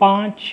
5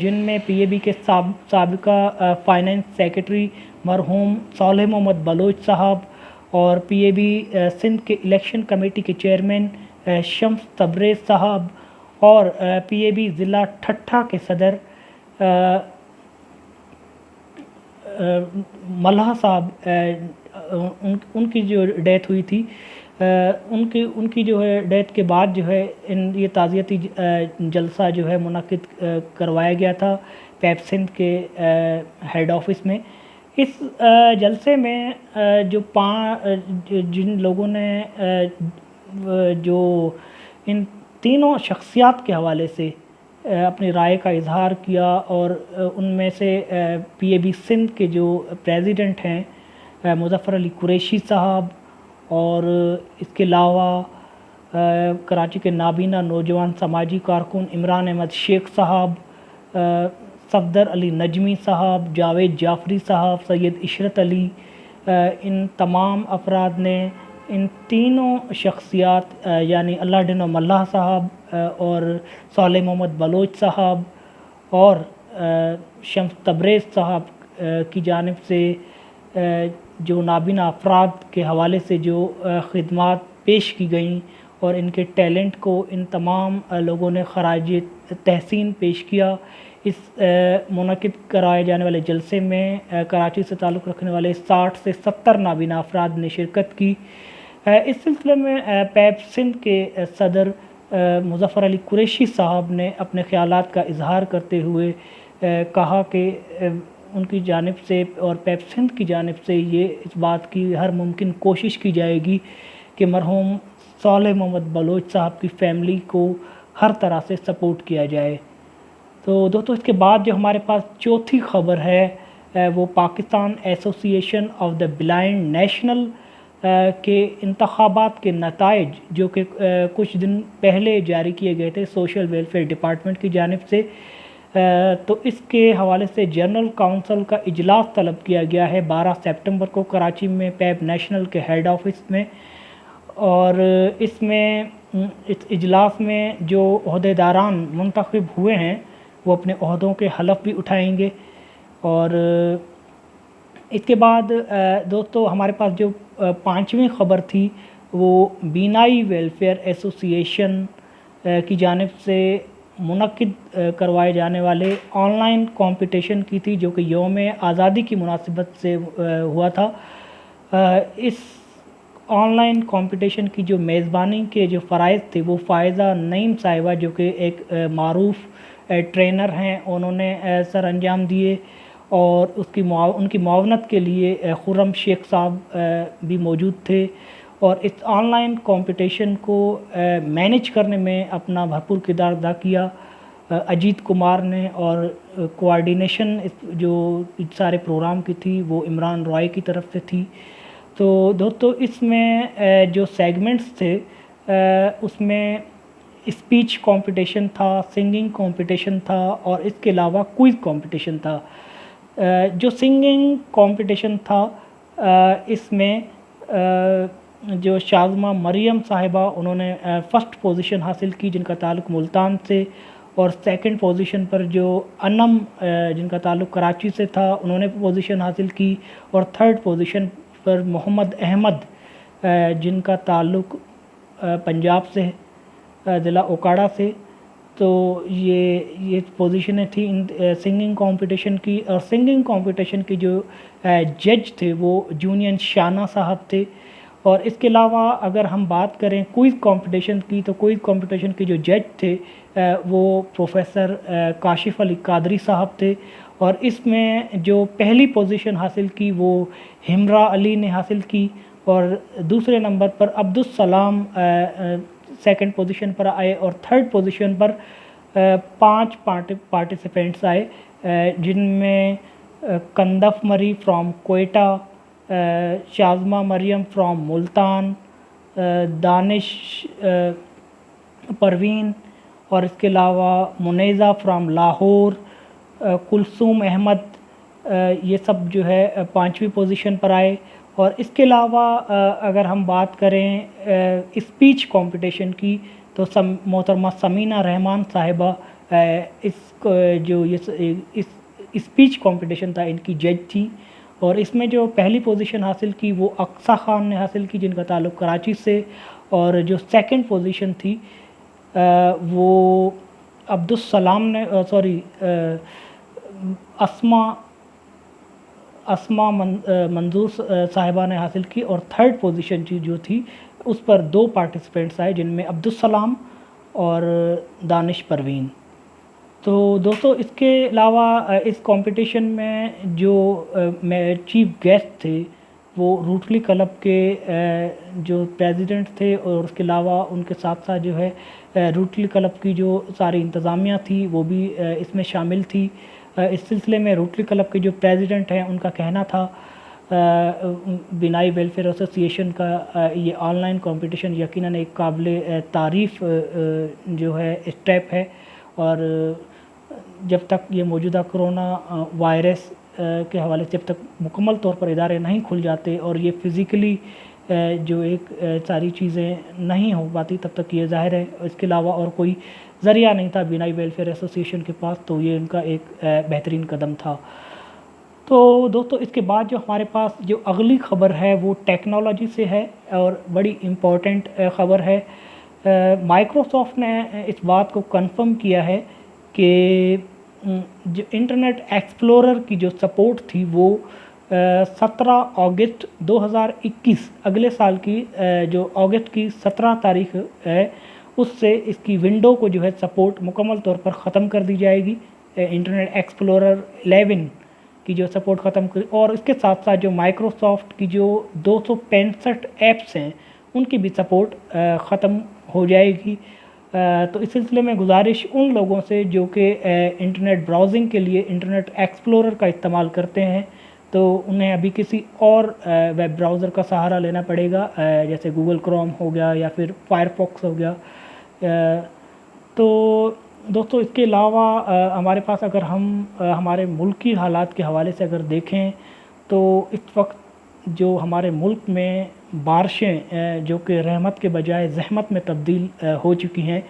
جن میں پی اے بی کے سابقہ فائنانس سیکرٹری مرحوم صالح محمد بلوچ صاحب اور پی اے بی سندھ کے الیکشن کمیٹی کے چیئرمین شمس تبریز صاحب اور پی اے بی ضلع ٹھٹھہ کے صدر ملہ صاحب ان کی جو ڈیتھ ہوئی تھی، ان کی جو ہے ڈیتھ کے بعد جو ہے یہ تعزیتی جلسہ جو ہے منعقد کروایا گیا تھا پیپ سندھ کے ہیڈ آفس میں۔ اس جلسے میں جن لوگوں نے جو ان تینوں شخصیات کے حوالے سے اپنی رائے کا اظہار کیا، اور ان میں سے پی اے بی سندھ کے جو پریزیڈنٹ ہیں مظفر علی قریشی صاحب، اور اس کے علاوہ کراچی کے نابینا نوجوان سماجی کارکن عمران احمد شیخ صاحب، صفدر علی نجمی صاحب، جاوید جعفری صاحب، سید عشرت علی، ان تمام افراد نے ان تینوں شخصیات یعنی اللہ ڈنو ملہ صاحب اور صالح محمد بلوچ صاحب اور شمس تبریز صاحب کی جانب سے جو نابینا افراد کے حوالے سے جو خدمات پیش کی گئیں اور ان کے ٹیلنٹ کو ان تمام لوگوں نے خراج تحسین پیش کیا۔ اس منعقد کرائے جانے والے جلسے میں کراچی سے تعلق رکھنے والے 60 سے 70 نابینا افراد نے شرکت کی۔ اس سلسلے میں پیپ سندھ کے صدر مظفر علی قریشی صاحب نے اپنے خیالات کا اظہار کرتے ہوئے کہا کہ ان کی جانب سے اور پیپ سندھ کی جانب سے یہ اس بات کی ہر ممکن کوشش کی جائے گی کہ مرحوم صالح محمد بلوچ صاحب کی فیملی کو ہر طرح سے سپورٹ کیا جائے۔ تو دوستو، اس کے بعد جو ہمارے پاس چوتھی خبر ہے وہ پاکستان ایسوسی ایشن آف دا بلائنڈ نیشنل کے انتخابات کے نتائج جو کہ کچھ دن پہلے جاری کیے گئے تھے سوشل ویلفیئر ڈپارٹمنٹ کی جانب سے، تو اس کے حوالے سے جنرل کونسل کا اجلاس طلب کیا گیا ہے 12 سپٹمبر کو کراچی میں پیپ نیشنل کے ہیڈ آفس میں، اور اس اجلاس میں جو عہدیداران منتخب ہوئے ہیں وہ اپنے عہدوں کے حلف بھی اٹھائیں گے۔ اور اس کے بعد دوستو ہمارے پاس جو پانچویں خبر تھی وہ بینائی ویلفیئر ایسوسی ایشن کی جانب سے منعقد کروائے جانے والے آن لائن کمپٹیشن کی تھی، جو کہ یوم آزادی کی مناسبت سے ہوا تھا۔ اس آن لائن کمپٹیشن کی جو میزبانی کے جو فرائض تھے وہ فائزہ نعیم صاحبہ جو کہ ایک معروف ٹرینر ہیں، انہوں نے سر انجام دیے، اور ان کی معاونت کے لیے خرم شیخ صاحب بھی موجود تھے، اور اس آن لائن کمپٹیشن کو مینیج کرنے میں اپنا بھرپور کردار ادا کیا اجیت کمار نے، اور کوآرڈینیشن جو سارے پروگرام کی تھی وہ عمران رائے کی طرف سے تھی۔ تو دوستو اس میں جو سیگمنٹس تھے اس میں اسپیچ کمپٹیشن تھا، سنگنگ کمپٹیشن تھا، اور اس کے علاوہ کوئز کمپٹیشن تھا۔ جو سنگنگ کمپٹیشن تھا اس میں جو شازمہ مریم صاحبہ انہوں نے فرسٹ پوزیشن حاصل کی جن کا تعلق ملتان سے، اور سیکنڈ پوزیشن پر جو انم جن کا تعلق کراچی سے تھا انہوں نے پوزیشن حاصل کی، اور تھرڈ پوزیشن پر محمد احمد جن کا تعلق پنجاب سے ضلع اوکاڑا سے۔ تو یہ پوزیشنیں تھیں سنگنگ کمپٹیشن کی، اور سنگنگ کمپٹیشن کی جو جج تھے وہ جونین شانہ صاحب تھے۔ اور اس کے علاوہ اگر ہم بات کریں کوئز کمپٹیشن کی، تو کوئز کمپٹیشن کے جو جج تھے وہ پروفیسر کاشف علی قادری صاحب تھے، اور اس میں جو پہلی پوزیشن حاصل کی وہ ہمرا علی نے حاصل کی، اور دوسرے نمبر پر عبدالسلام سیکنڈ پوزیشن پر آئے، اور تھرڈ پوزیشن پر 5 پارٹیسپینٹس آئے جن میں کندف مری فرام کوئٹہ، شازمہ مریم فرام ملتان، دانش پروین، اور اس کے علاوہ منیزہ فرام لاہور، کلثوم احمد، یہ سب جو ہے 5ویں پوزیشن پر آئے۔ اور اس کے علاوہ اگر ہم بات کریں اسپیچ کمپٹیشن کی تو محترمہ سمینہ رحمان صاحبہ اس جو یہ اس اسپیچ کمپٹیشن تھا ان کی جج تھی، اور اس میں جو پہلی پوزیشن حاصل کی وہ اقصیٰ خان نے حاصل کی جن کا تعلق کراچی سے، اور جو سیکنڈ پوزیشن تھی وہ عبدالسلام نے اسما منظور صاحبہ نے حاصل کی، اور تھرڈ پوزیشن جو تھی اس پر 2 پارٹیسپینٹس آئے جن میں عبدالسلام اور دانش پروین۔ تو دوستو اس کے علاوہ اس کمپٹیشن میں جو چیف گیسٹ تھے وہ روٹری کلب کے جو پریزیڈنٹ تھے، اور اس کے علاوہ ان کے ساتھ ساتھ جو ہے روٹری کلب کی جو ساری انتظامیہ تھی وہ بھی اس میں شامل تھی۔ اس سلسلے میں روٹری کلب کے جو پریزیڈنٹ ہیں ان کا کہنا تھا بینائی ویلفیئر ایسوسی ایشن کا یہ آن لائن کمپٹیشن یقیناً ایک قابل تعریف جو ہے اسٹیپ ہے، اور جب تک یہ موجودہ کرونا وائرس کے حوالے سے جب تک مکمل طور پر ادارے نہیں کھل جاتے اور یہ فزیکلی جو ایک ساری چیزیں نہیں ہو پاتی، تب تک یہ ظاہر ہے اس کے علاوہ اور کوئی ذریعہ نہیں تھا بینائی ویلفیئر ایسوسی ایشن کے پاس، تو یہ ان کا ایک بہترین قدم تھا۔ تو دوستو اس کے بعد جو ہمارے پاس جو اگلی خبر ہے وہ ٹیکنالوجی سے ہے، اور بڑی امپورٹنٹ خبر ہے۔ مائیکروسافٹ نے اس بات کو کنفرم کیا ہے کہ جو انٹرنیٹ ایکسپلورر کی جو سپورٹ تھی وہ 17 اگست 2021 اگلے سال کی جو اگست کی 17 تاریخ ہے اس سے اس کی ونڈو کو جو ہے سپورٹ مکمل طور پر ختم کر دی جائے گی، انٹرنیٹ ایکسپلورر 11 کی جو سپورٹ ختم کر، اور اس کے ساتھ ساتھ جو مائیکروسافٹ کی جو 265 ایپس ہیں ان کی بھی سپورٹ ختم ہو جائے گی۔ تو اس سلسلے میں گزارش ان لوگوں سے جو کہ انٹرنیٹ براؤزنگ کے لیے انٹرنیٹ ایکسپلورر کا استعمال کرتے ہیں تو انہیں ابھی کسی اور ویب براؤزر کا سہارا لینا پڑے گا، جیسے گوگل کروم ہو گیا یا پھر فائر فاکس ہو گیا۔ تو دوستو اس کے علاوہ ہمارے پاس اگر ہم ہمارے ملکی حالات کے حوالے سے اگر دیکھیں تو اس وقت جو ہمارے ملک میں بارشیں جو کہ رحمت کے بجائے زحمت میں تبدیل ہو چکی ہیں،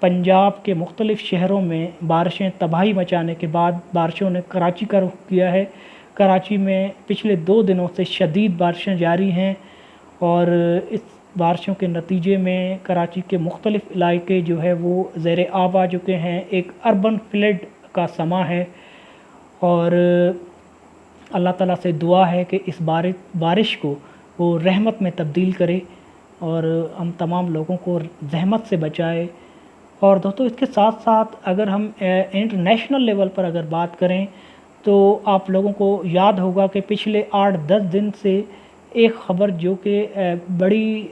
پنجاب کے مختلف شہروں میں بارشیں تباہی مچانے کے بعد بارشوں نے کراچی کا رخ کیا ہے۔ کراچی میں پچھلے 2 دنوں سے شدید بارشیں جاری ہیں، اور اس بارشوں کے نتیجے میں کراچی کے مختلف علاقے جو ہے وہ زیر آب آ چکے ہیں، ایک اربن فلڈ کا سما ہے، اور اللہ تعالیٰ سے دعا ہے کہ اس بارش کو وہ رحمت میں تبدیل کرے اور ہم تمام لوگوں کو زحمت سے بچائے۔ اور دوستو اس کے ساتھ ساتھ اگر ہم انٹرنیشنل لیول پر اگر بات کریں تو آپ لوگوں کو یاد ہوگا کہ پچھلے 8-10 دن سے ایک خبر جو کہ بڑی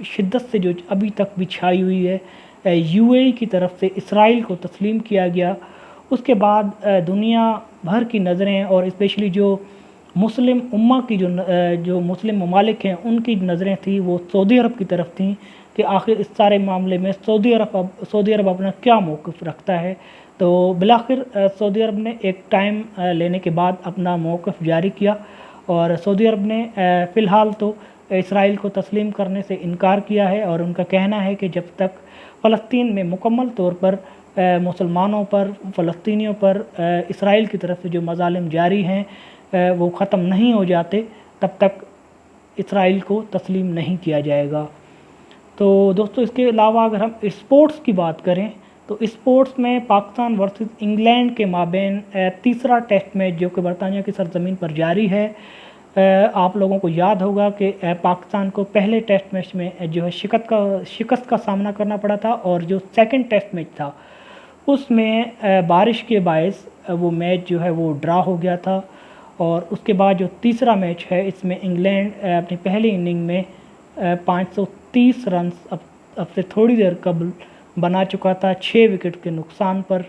شدت سے جو ابھی تک بھی چھائی ہوئی ہے، UAE کی طرف سے اسرائیل کو تسلیم کیا گیا۔ اس کے بعد دنیا بھر کی نظریں اور اسپیشلی جو مسلم امہ کی جو مسلم ممالک ہیں ان کی نظریں تھیں وہ سعودی عرب کی طرف تھیں کہ آخر اس سارے معاملے میں سعودی عرب اپنا کیا موقف رکھتا ہے۔ تو بالآخر سعودی عرب نے ایک ٹائم لینے کے بعد اپنا موقف جاری کیا، اور سعودی عرب نے فی الحال تو اسرائیل کو تسلیم کرنے سے انکار کیا ہے، اور ان کا کہنا ہے کہ جب تک فلسطین میں مکمل طور پر مسلمانوں پر، فلسطینیوں پر اسرائیل کی طرف سے جو مظالم جاری ہیں وہ ختم نہیں ہو جاتے تب تک اسرائیل کو تسلیم نہیں کیا جائے گا۔ تو دوستو اس کے علاوہ اگر ہم اسپورٹس کی بات کریں تو اسپورٹس میں پاکستان ورسز انگلینڈ کے مابین تیسرا ٹیسٹ میچ جو کہ برطانیہ کی سرزمین پر جاری ہے۔ آپ لوگوں کو یاد ہوگا کہ پاکستان کو پہلے ٹیسٹ میچ میں جو ہے شکست کا سامنا کرنا پڑا تھا، اور جو سیکنڈ ٹیسٹ میچ تھا اس میں بارش کے باعث وہ میچ جو ہے وہ ڈرا ہو گیا تھا، اور اس کے بعد جو تیسرا میچ ہے اس میں انگلینڈ اپنی پہلی اننگ میں 530 رنز اب سے تھوڑی دیر قبل بنا چکا تھا 6 وکٹ کے نقصان پر۔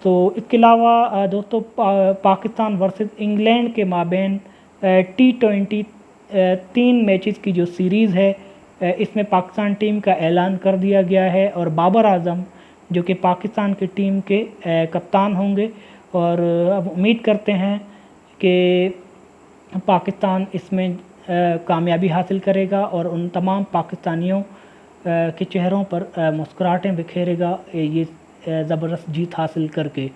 تو اس کے علاوہ دوستو پاکستان ورسز انگلینڈ کے مابین T20 3 میچز کی جو سیریز ہے اس میں پاکستان ٹیم کا اعلان کر دیا گیا ہے، اور بابر اعظم جو کہ پاکستان کی ٹیم کے کپتان ہوں گے، اور اب امید کرتے ہیں کہ پاکستان اس میں کامیابی حاصل کرے گا اور ان تمام پاکستانیوں کے چہروں پر مسکراہٹیں بکھیرے گا یہ زبردست جیت حاصل کر کے۔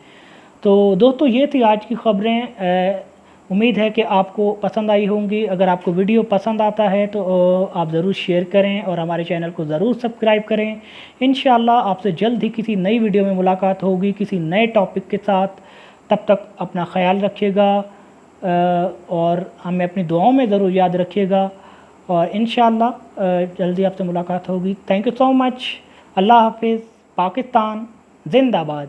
تو دوستو یہ تھی آج کی خبریں، امید ہے کہ آپ کو پسند آئی ہوں گی۔ اگر آپ کو ویڈیو پسند آتا ہے تو آپ ضرور شیئر کریں اور ہمارے چینل کو ضرور سبسکرائب کریں۔ انشاءاللہ آپ سے جلد ہی کسی نئی ویڈیو میں ملاقات ہوگی کسی نئے ٹاپک کے ساتھ۔ تب تک اپنا خیال رکھیے گا اور ہمیں اپنی دعاؤں میں ضرور یاد رکھیے گا، اور انشاءاللہ جلدی آپ سے ملاقات ہوگی۔ تھینک یو سو مچ۔ اللہ حافظ۔ پاکستان زندہ باد۔